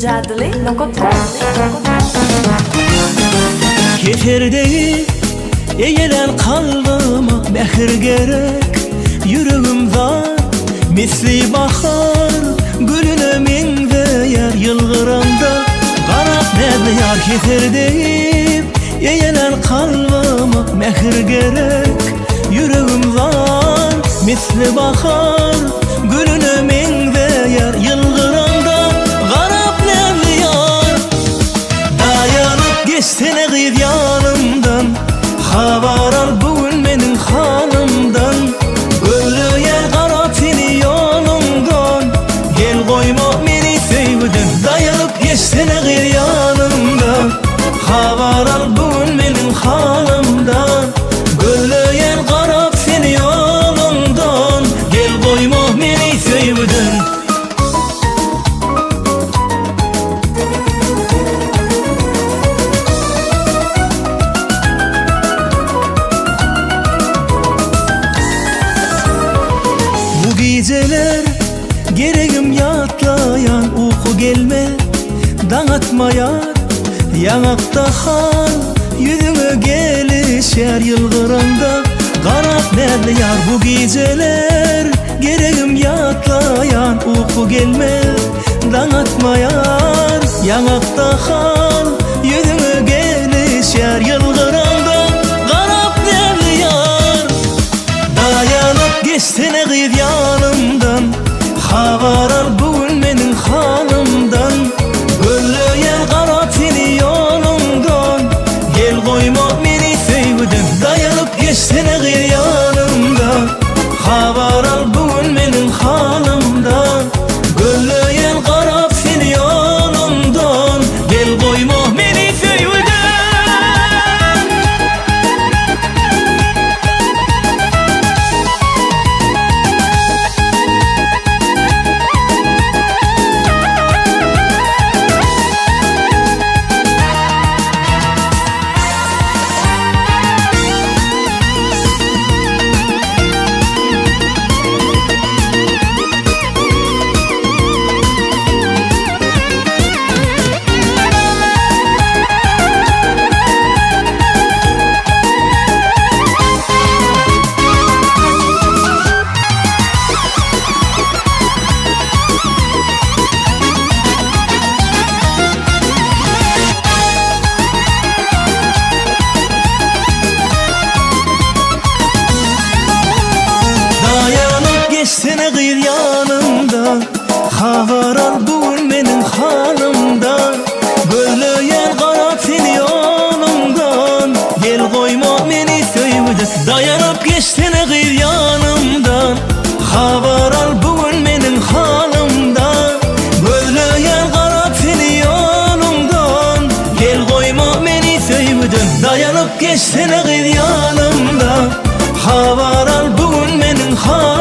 Radili Nokot. Keferdeyi eğelen kalbıma mehir gerek. Yüreğim var misli bahar, gülüne min değer yılgıranda. Qarab nədi yar keferdeyim, eğelen kalbıma mehir gerek. Yüreğim var misli bahar, gülüne min değer yılgıranda. Qarab nədi yar, dayanıp geçsene gıyır yanımdan. Havar al bugün benim halımdan. Gölü yer qarab seni yolundan. Gel koyma beni sevdin, dayanıp geçsene gıyır yanımdan. Havar al bugün benim halımdan. Gölü yer qarab seni yolundan. Gel koyma beni sevdin. Geceler gereğim yatlayan uyku gelme, dağıtmayan yanakta hal yüzüme gelişer yılgırında. Qarab nerede yar bu geceler, gereğim yatlayan uyku gelme, dağıtmayan yanakta hal yüzüme gelişer yılgırında. Qarab nerede yar, dayanıp geçsene gıyır yanımdan. Havar al bugün benim halımdan. Gölü yer qarab seni yolundan. Gel koyma beni sevdin, dayanıp geçsene gıyır yanımdan. Havar al bugün benim halımdan. Gölü yer qarab seni yolundan. Gel koyma beni sevdin. Geçsene gıyır yanımdan. Havar al bugün benim halımdan. Böyle yer qarab seni yolundan. Gel koyma beni sevdin, dayanıp geçsene gıyır yanımdan. Havar al bugün benim halımdan. Böyle yer qarab seni yolundan. Gel koyma beni sevdin, dayanıp geçsene gıyır yanımdan. Havar al bugün benim halımdan.